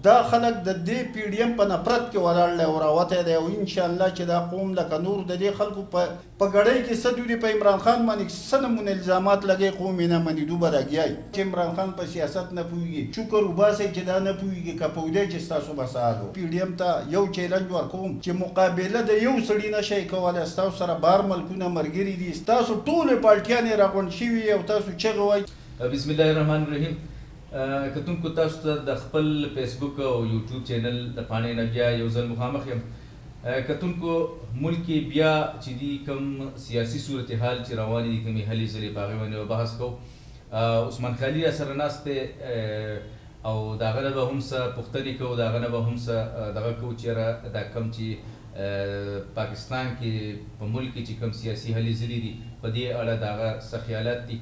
دا خلک د دې پی ډي ایم په نفرت کې ولاړ دی او راوتی دی او انشاءالله چې دا قوم لکه نور د دې خلکو په ګړۍ کې څه دوی په عمران خان باندې څه نمونه الزامات لګوي قوم یې نه مني دوی به لګیایي چې عمران خان په سیاست نه پوهېږي چوکر وباسئ چې دا نه پوهېږي که پوهېدی چې ستاسو به سهار پی ډي ایم ته یو چیلنج ورکوم چې مقابله د یو سړي نه شئ کولی ستاسو سره بار ملکونه ملګري دي ستاسو ټولې پارټیانې راغونډ شوي او تاسو چغې وایي. بسم الله الرحمن الرحیم. کتونکو تاسو ته د خپل فیسبوک او یوټیوب چینل د پاڼې نه بیا یو ځل مخامخ یم. کتونکو ملک کې بیا چې دي کوم سیاسي صورتحال چې روانې دي کومې هلې ځلې په هغې باندې بحث کوو. عثمان خالي راسره ناست دی او د هغه نه به هم څه پوښتنې کوو، د هغه نه به هم څه دغه کوو چې یاره دا کوم چې پاکستان کې په ملک کې چې کوم سیاسي هلې ځلې دي په دې اړه د هغه څه خیالات دي.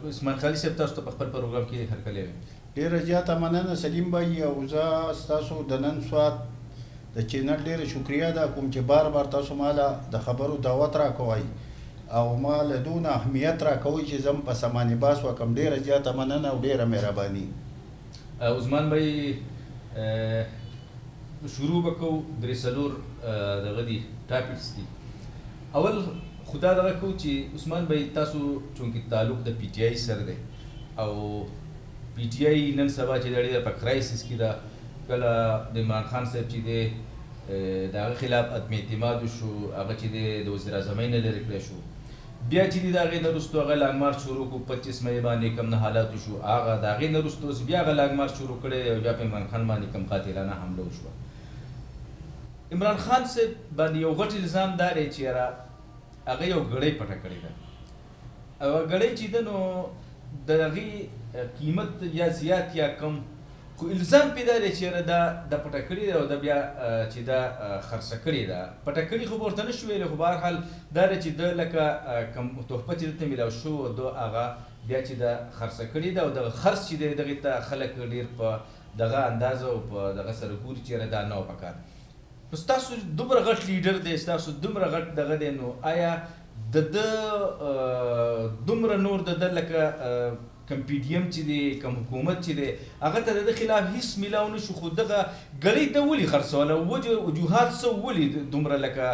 عثمان خالي صاحب تاسو ته په خپل پروګرام کې هرکلی وایم. ډېره زیاته مننه سلیم بھائی او زه ستاسو د نن سوات د چینل ډېره شکریه ده کوم چې بار بار تاسو ماله د خبرو دعوت راکوئ او ما له دونه اهمیت راکوئ چې زه په سمانې باس وکړم. ډېره زیاته مننه او ډېره مهرباني. عثمان بھائی شروع به کوو درې څلور دغه دي ټاپکس دي. اول خدا دغه کوو چې عثمان بھائی تاسو چونکې تعلق د پی ټي آی سره دی او پی ټي آی نن سبا چې د ډېره په کرایسس کې ده، کله د عمران خان صاحب چې دی د هغه خلاف عدم اعتماد وشو، هغه چې دی د وزیر اعظمۍ نه لرې کړی شو، بیا چې دی د هغې نه وروستو هغه لانګ مارچ شروع کړو 25 مۍ باندې کوم نه حالات وشو، هغه د هغې نه وروستو اوس بیا هغه لانګ مارچ شروع کړی او بیا په عمران خان باندې کوم قاتلانه حمله وشوه. عمران خان صاحب باندې یو غټ الزام دا دی چې یاره هغه یو ګړۍ پټه کړې ده او ګړۍ چې ده نو د هغې قیمت یا زیات یا کم، خو الزام پې دا دی چې یاره دا د پټه کړې ده او د بیا چې دا خرڅه کړې ده. پټه کړې خو به ورته نه شو ویلی، خو بهرحال دا دی چې ده لکه کوم تحفه چې دلته میلاو شو ده هغه بیا چې دا خرڅه کړې ده او دغه خرڅ چې دی دغې ته خلک ډېر په دغه اندازه او په دغه سره ګوري چې یاره دا نه وه پکار. نو ستاسو دومره غټ لیډر دی، ستاسو دومره غټ دغه دی، نو آیا د ده دومره نور د ده لکه کوم پی ډي ایم چې دی کوم حکومت چې دی هغه ته د ده خلاف هېڅ میلاو نه شو، خو دغه ګړۍ ته ولې خرڅوله؟ وجوهات څه ولې دومره لکه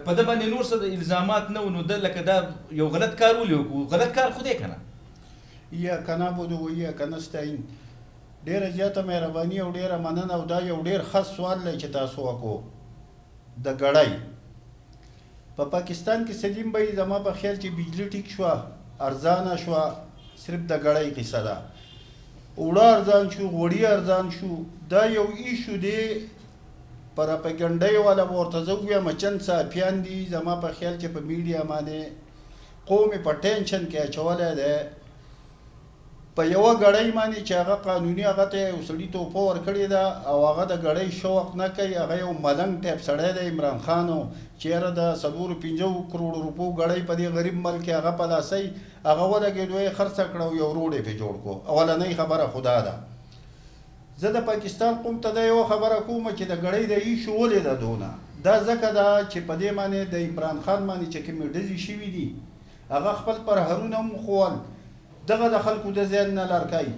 په ده باندې نور څه د الزامات نه و، نو ده لکه دا یو غلط کار ولې وکړو؟ غلط کار خو دی که نه؟ یا که نعبدو و یا که نستعین. ډېره زیاته مهرباني او ډېره مننه او دا یو ډېر خاص سوال دی چې تاسو وکړو د ګړۍ په پاکستان کې. سلیم بھائی زما په خیال چې بجلی ټیک شوه، ارزانه شوه، صرف د ګړۍ قصه ده. اوړه ارزان شو، غوړي ارزان شو، دا یو ایشو دی. پراپګنډۍ والا به ورته زه ووایم چند صحافیان دي زما په خیال چې په میډیا باندې قوم یې په ټینشن کې اچولی دی په یوه ګړۍ باندې چې هغه قانوني هغه ته یو سړي توپه ورکړې ده او هغه د ګړۍ شوق نه کوي. هغه یو ملنګ ټایپ سړی دی عمران خان و چې یاره د 4-5 کروړو روپو ګړۍ په دې غریب ملک کې هغه په لاسۍ هغه ولګېدو یې خرڅه کړه او یو روډ یې پرې جوړ کړو. اولنۍ خبره خو دا ده. زه د پاکستان قوم ته دا یوه خبره کوم چې د ګړۍ د ایشو ولې ده دونه، دا ځکه ده چې په دې باندې د عمران خان باندې چې کومې ډزې شوي دي هغه خپل پرهرونه هم ښول، دغه د خلکو د ذهن نه لړکئ.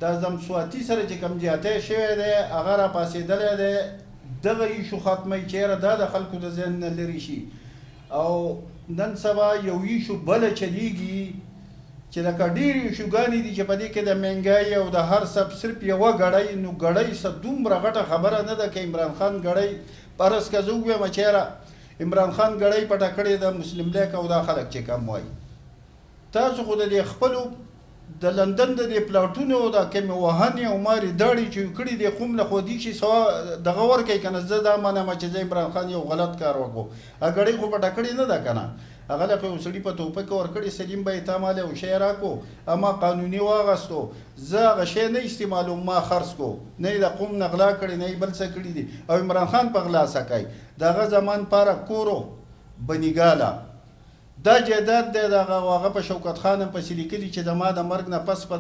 دا زمسواتی سره چې کوم زیاتی شوی دی هغه راپاڅېدلی دی، دغه ایشو ختمی چې یاره دا د خلکو د ذهن نه لرې شي. او نن سبا یو ایشو بله چلیږي چې لکه ډېرې ایشوګانې دي چې په دې کې د مهنګایي او د هر څه صرف یوه ګړۍ. نو ګړۍ څه دومره غټه خبره نه ده که عمران خان ګړۍ فرض که زه ووایم چې یاره عمران خان ګړۍ پټه کړې ده مسلم لیگ او دا خلک چې کم وایي. تاسو خو د دې خپلو د لندن د دې پلاټونو دا کومې وهنې او مارې داړې چې کړي دي قوم له خو دي چې سوا دغه ورکوي که نه. زه دا منم چې زه عمران خان یو غلط کار وکړو. هغه ګړۍ خو پټه کړې نه ده که نه، هغه له یو سړي په توپه کې ورکړې. سلیم بھائی تا ماله یو شی راکړو اما قانوني واغستو، زه هغه شی نه استعمالوم، ما خرڅ کړو، نه یې د قوم نه غلا کړې نه یې بل څه کړي دي او عمران خان په غلا څه کوي. د هغه زمان پاره کورو بنیګاله دا جایداد دی هغه په شوکت خان هم پسې لیکلي چې زما د مرګ نه پس په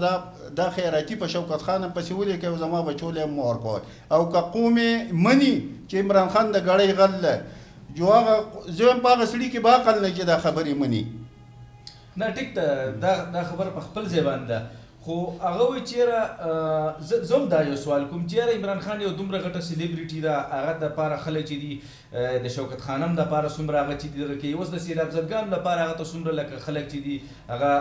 دا خیراتي په شوکت خان هم پسې ولیکئ او زما بچو له هم ورکوئ. او که قوم یې مني چې عمران خان د ګړۍ غل دی، جو هغه زه هم په هغه سړي کې به عقل نه چې دا خبرې مني. نه ټیک ده، دا خبره په خپل ځای باندې ده، خو هغه وایي چېرې زه هم دا یو سوال کوم چېرې عمران خان یو دومره غټه سلیبریټي ده هغه دپاره خلک چې دي د شوکت خانم دپاره څومره هغه چې دي دغه کوي اوس د سیلاب زدګانو لپاره هغه ته څومره لکه خلک چې دي هغه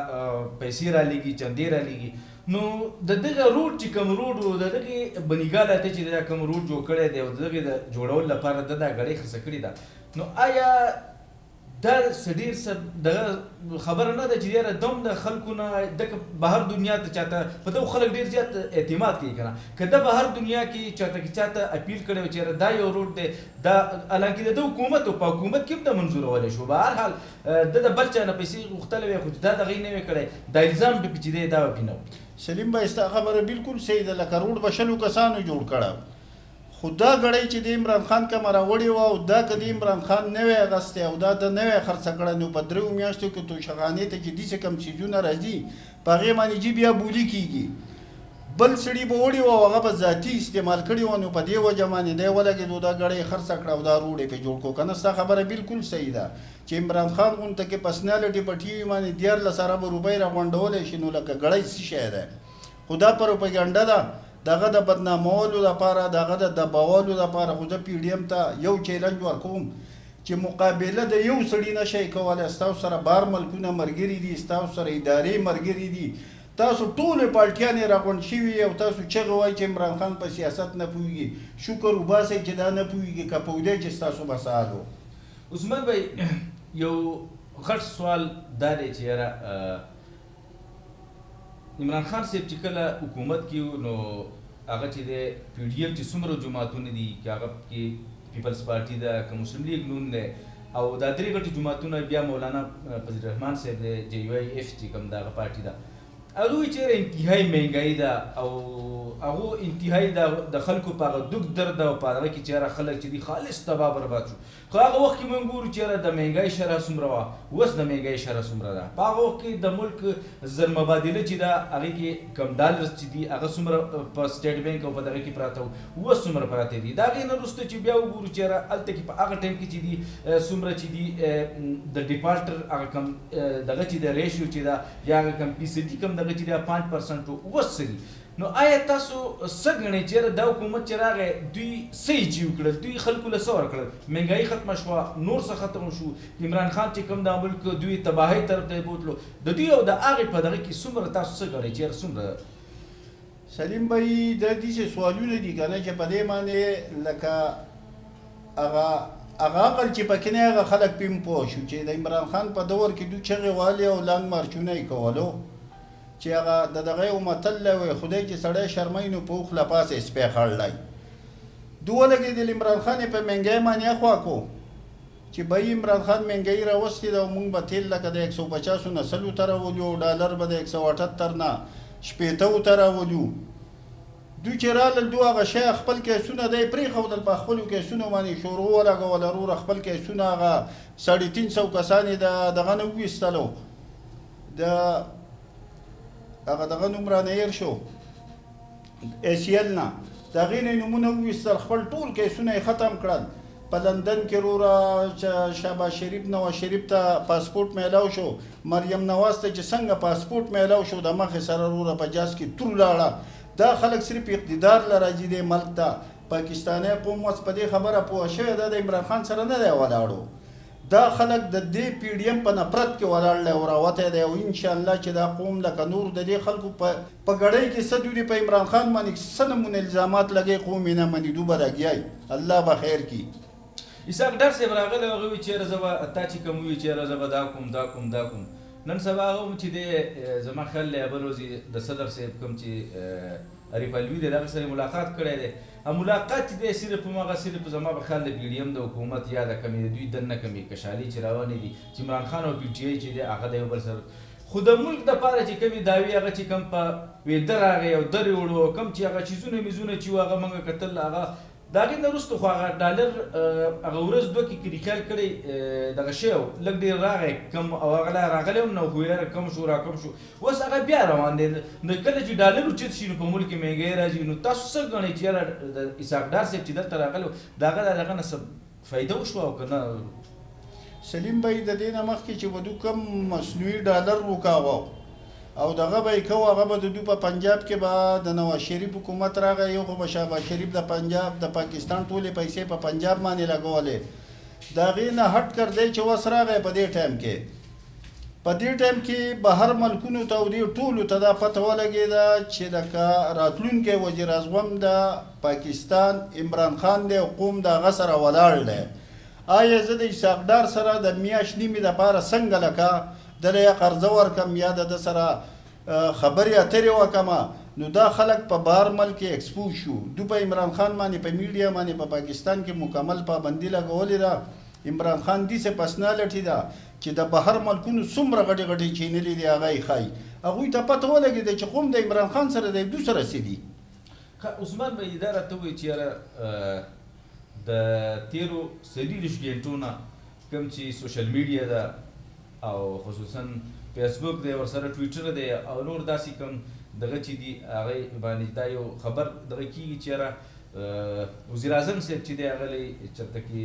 پیسې رالیږي چندې رالیږي نو د دغه روډ چې کوم روډ و د دغې بنیګاله ته چې دا کوم روډ جوړ کړی دی او د دغې د جوړولو لپاره ده دا ګړۍ خرڅه کړې ده نو آیا دا ډېر دغه خبره نه ده چې ډېره دم د خلکو نه دغه بهر دنیا ته چاته په دغو خلک ډېر زیات اعتماد کوي که نه که ده بهر دنیا کې چاته اپیل کړی و چې دا یو روډ دی دا حالانکې د ده حکومت و په حکومت کې هم د منظورولی شو به هر حال ده د بل چا نه پیسې غوښتلی وی خو چې دا دغه یې نه وی کړی دا الزام پې چې دی دا به نه و سلیم بھائی ستا خبره بالکل صحیح ده لکه روډ به شلو کسانو جوړ کړه خو دا ګړۍ چې د عمران خان کومه راوړې وه او دا که د عمران خان نه وی اخیستی او دا ده نه وی خرڅه کړه نو په 3 میاشتو کې توشخانې ته چې داسې کوم څیزونه راځي په هغې باندې جي بیا بولي کېږي بل سړي به وړي وه او هغه به ذاتي استعمال کړي وه نو په دې وجه باندې دی ولګېدو دا ګړۍ خرڅه کړه او دا روډ یې پرې جوړ کړو که نه ستا خبره بالکل صحیح ده چې عمران خان غونته کې پرسنالټي په ټي وي باندې 14 اربه روپۍ راغونډولی شي نو لکه ګړۍ څه شی دی خو دا پروپاګنډه ده دغه د بدنامولو لپاره دغه د دباولو لپاره خو زه پی ډي ایم ته یو چیلنج ورکوم چې مقابله د یو سړي نه شئ کولی ستاسو سره بار ملکونه ملګري دي ستاسو سره ادارې ملګري دي تاسو ټولې پالټیانې راغونډ شوي او تاسو چغې وایي چې عمران خان په سیاست نه پوهېږي شکر وباسئ چې دا نه پوهېږي که پوهېدی چې ستاسو به څه حال و عثمان بھائی یو غټ سوال دا دی چې یاره عمران خان صاحب چې کله حکومت کې نو هغه چې دی پی ډي ایم چې څومره جماعتونه دي چې هغه کې پیپلز پارټي ده که مسلم لیگ نون دی او دا 3 غټې جماعتونه بیا مولانا فضل الرحمن صاحب دی چې یو آی اف چې کوم د هغه پارټي ده هغه وایي چې انتهایي مهنګایي ده او هغه انتهایي د خلکو په هغه دوک درد او په هغه کې چې یاره خلک چې دي خالص تباه برباد شو خو هغه وخت کې موږ ګورو چې یاره د مهنګایي شرح څومره وه اوس د مهنګایي شرح څومره ده په هغه وخت کې د ملک زر مبادله چې ده هغې کې کم ډالرز چې دي هغه څومره په سټیټ بینک او په دغه کې پراته وو اوس څومره پراته دي د هغې نه وروسته چې بیا وګورو چې یاره هلته کې په هغه ټایم کې چې دي څومره چې دي د ډیپالټر هغه کم دغه چې د ریشیو چې ده یا هغه کم فیصدي کم دغه چې ده 5% اوس څه دي نو آیا تاسو څه ګڼئ چې دا حکومت چې راغی دوی څه یې چې وکړل دوی خلکو له څه ورکړل مهنګایي ختمه شوه نور څه ختم شو عمران خان چې کوم دا ملک دوی تباهۍ طرف ته یې بوتلو د دوی او د هغې په دغه کې څومره تاسو څه ګڼئ چې څومره سلیم بھائی دا داسې سوالونه دي که نه چې په دې باندې لکه هغه عقل چې پکې نه هغه خلک پې هم پوه شو چې د عمران خان په دور کې دوی چغې والې او لنګ مارچونه یې کولو چې هغه د دغه یو متل وی خدای چې سړی شرموي نو په اوښ له پاسه یې سپی خړلی دوه ولګېدل عمران خان یې په مهنګۍ باندې اخوا کړو چې به عمران خان مهنګۍ راوستې ده او موږ به تیل لکه د 150 نه 100 ته راولو ډالر به د 178 نه 80 ته راولو دوی چې رالل دوی هغه شی خپل کیسونه دی پرېښودل په خپلو کیسونو باندې شروع ولګول وروره خپل کیسونه هغه 350 کسان یې د دغه نه وویستلو د هغه دغه نوم رانه هېر شو ACL نه د هغې نه یې نومونه وویستل خپل ټول کیسونه یې ختم کړل په لندن کې وروره شهباز شریف نواز شریف ته پاسپورټ میلاو شو مریم نواز ته چې څنګه پاسپورټ میلاو شو د مخې سره وروره په جاز کې تور لاړه دا خلک صرف اقتدار له راځي دی ملک ته پاکستانی قوم اوس په دې خبره پوه شوی ده د عمران خان سره نه دی ولاړو دا خلک د دې پی ډي ایم په نفرت کې ولاړ دی او راوتی دی او انشاءالله چې دا قوم لکه نور د دې خلکو په ګړۍ کې څه دوی په عمران خان باندې څه نمونه الزامات لګوي قوم یې نه مني دوی به لګیایي الله به خیر کړي اسحاق ډار صاحب راغلی هغه وایي چېرې زه به تا چې کوم وایي چېرې زه به دا کوم دا کوم دا کوم نن سبا هغه هم چې دی زما خیال دی بل ورځې د صدر صاحب کوم چې عریف الوي دی د هغه سره ملاقات کړی دی ملاقات چې دی صرف هماغه صرف زما په خیال د پی ډي ایم د حکومت یا د کمې دوی دننه کمې کشالي چې روانې دي چې عمران خان او پی ټي آی چې دی هغه د یو بل سره خو د ملک دپاره چې کومې دعوې هغه چې کوم په ویده راغی او درې وړو کوم چې هغه چیزونه میزونه چې وو هغه موږ کتل هغه د هغې نه وروسته خو هغه ډالر هغه ورځ دوه کې کلي خیال کړی دغه شی و لږ ډېر راغی کم او هغه لا راغلی هم نه خو یاره کم شو راکم شو اوس هغه بیا روان دی نو کله چې ډالر اوچت شي نو په ملک کې مهنګۍ راځي نو تاسو څه ګڼئ چې یاره د اسحاق ډار صاحب چې دلته راغلی و د هغه د هغه نه څه فایده وشوه او که نه سلیم بھائی د دې نه مخکې چې ودو کم مصنوعي ډالر وکاوه او دغه به یې کوو هغه به د دوی په پنجاب کې به د نواز شریف حکومت راغی یو خو به شهباز شریف د پنجاب د پاکستان ټولې پیسې په پنجاب باندې لګولې د هغې نه هټ کر دی چې وس راغی په دې ټایم کې په دې ټایم کې بهر ملکونو ته او دې ټولو ته دا پته ولګېده چې لکه راتلونکی وزیر اعظم د پاکستان عمران خان دی او قوم د هغه سره ولاړ دی آیا زه د اسحاق ډار سره د میاشت نیمې دپاره څنګه لکه دله یا قرضه ورکم یا د ده سره خبرې اترې وکړم نو دا خلک په بهر ملک کې ایکسپوز شو دو په عمران خان باندې په میډیا باندې په پاکستان کې مکمل پابندي لګولې ده عمران خان داسې پرسنالټي ده چې د بهر ملکونو څومره غټې غټې چینلې دي هغه یې ښایي هغوی ته پته ولګېده چې قوم د عمران خان سره د دو سره څه دي عثمان بھائی دا راته ووایي چې یاره د تیرو څلېرویشت ګنټو نه کوم چې سوشل میډیا ده او خصوصا فیسبوک دی ورسره ټویټر دی او نور داسې کوم دغه چې دي هغې باندې دا یو خبر دغه کېږي چې یاره وزیر اعظم صاحب چې دی هغلی چېرته کې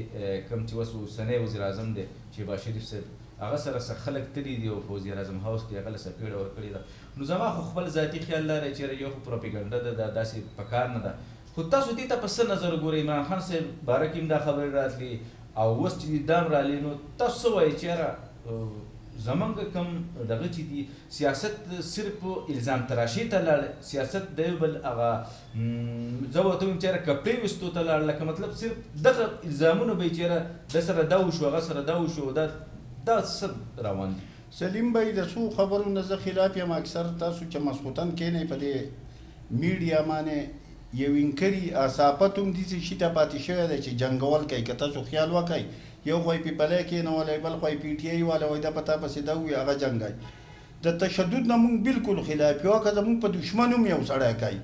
کوم چې اوس اوسنی وزیر اعظم دی شهباز شریف صاحب هغه سره څه خلک تللي دي او په وزیر اعظم هاوس کې هغه له څپېړه ورکړې ده نو زما خو خپل ذاتي خیال دا دی چې یو خو پروپیګنډه ده دا داسې په کار نه ده خو تاسو دې ته په څه نظر ګورئ عمران خان صاحب باره کې هم دا خبرې راتلي او اوس چې دا هم رالي نو تاسو څه وایئ چې یاره زمونږ کوم دغه چې دي سیاست صرف الزام تراشي ته لاړ سیاست د یو بل هغه زه ورته وایم چې یاره کپړې ویستو ته لاړ لکه مطلب صرف دغه الزامونه به یې چې یاره ده سره دا وشو هغه سره دا وشو دا څه روان دي سلیم بھائی د څو خبرو نه زه خلاف یم اکثر تاسو چې مسخوتن کینئ په دې میډیا باندې یو انکري اصافت هم داسې شي ته پاتې شوی دی چې جنګول کوي که تاسو خیال وکئ یو خو یې پیپلی کېنولی بل خو یې پي ټي آی والا وایي دا په تا پسې دا ووایي هغه جنګی د تشدد نه مونږ بالکل خلاف یو که زمونږ په دشمن هم یو سړی کوي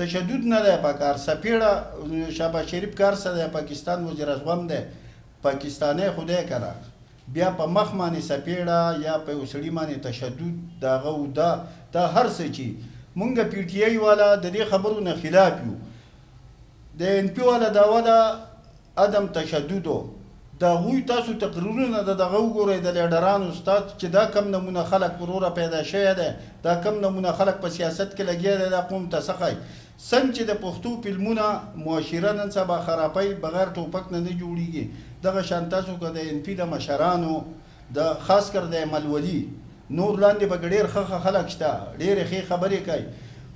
تشدد نه دی په کار څپېړه شهباز شریف کار څه دی پاکستان وزیر اعظم دی پاکستانی خو دی که نه بیا په مخ باندې څپېړه یا په یو سړي باندې تشدد د هغه و دا هر څه چې مونږ پي ټي آی والا د دې خبرو نه خلاف یو د ان پي والا دعوه ده عدم تشددو د هغوی تاسو تقریرونه د دغه وګورئ د لیډرانو ستاسو چې دا کم نمونه خلک وروره پیدا شوی دی دا کم نمونه خلک په سیاست کې لګیا دی دا قوم ته څه ښایي څنګه چې د پښتو فلمونه معاشره نن سبا خرابۍ بغیر ټوپک نه جوړیږي دغه شان تاسو که د ان پي د مشرانو د خاص کر د ملولي نور لاندې به ډېر ښه خلک شته ډېرې ښې خبرې کوي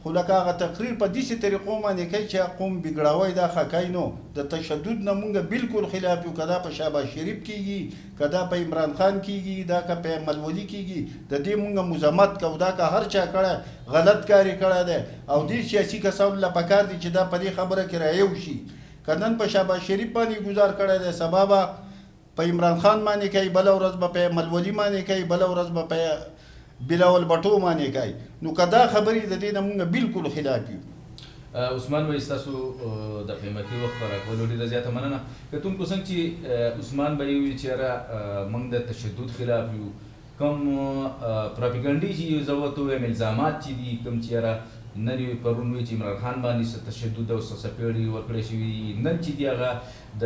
خو لکه هغه تقریر په داسې طریقو باندې کوي چې قوم بګړاوی دا ښه کوي نو د تشدد نه مونږ بالکل خلاف یو که دا په شهباز شریف کېږي که دا په عمران خان کېږي دا که په ملولي کېږي د دې مونږ مذمت کوو دا که هر چا کړی غلط کاري کړی دی او دې سیاسي کسانو له پکار دي چې دا په دې خبره کې رایو شي که نن په شهباز شریف باندې ګزار کړی دی سبا به په عمران خان باندې کوي بله ورځ به په ملولي باندې کوي بله ورځ به په بلاول بټو باندې کوي نو که دا خبرې د دې نه مونږ بالکل خلاف یو عثمان بھائی ستاسو د قیمتي وخت راکولو ډېره زیاته مننه کتونکو څنګه چې عثمان بھائی ویل چې یاره موږ د تشدد خلاف یو کوم پروپیګنډي چې زه ورته وایم الزامات چې دي کوم چې یاره نن یې پرون وایي چې عمران خان باندې څه تشدد او څه څپېړې ورکړی شوي دي نن چې دي هغه د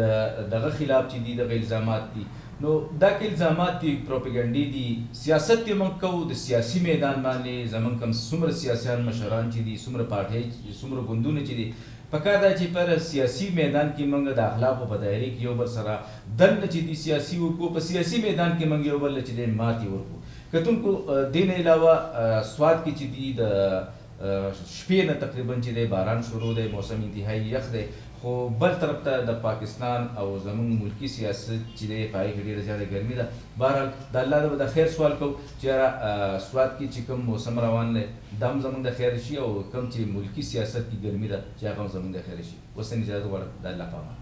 دغه خلاف چې دي دغه الزامات دي نو دا که الزامات دي پروپیګنډي دي سیاست یې موږ کوو د سیاسي میدان باندې زموږ کوم څومره سیاسیان مشران چې دي څومره پارټۍ څومره ګوندونه چې دي پکار ده چې پر سیاسي میدان کې موږ د اخلاقو په دایره کې یو بل سره دننه چې دي سیاسي وکړو په سیاسي میدان کې موږ یو بل چې دی ماتې ورکړو کتونکو دې نه علاوه سوات کې چې دي د شپې نه تقریبا چې دی باران شروع دی موسم انتهایی یخ دی خو بل طرف ته د پاکستان او زموږ ملکي سیاست چې دی په هغې کې ډېره زیاته ګرمي ده بهرحال د الله نه به د خیر سوال کوو چې سوات کې چې کوم موسم روان دی دا هم زموږ د خیر شي او کوم چې ملکي سیاست کې ګرمي ده چې هغه هم زموږ د خیر شي اوس اجازه غواړم د الله په امان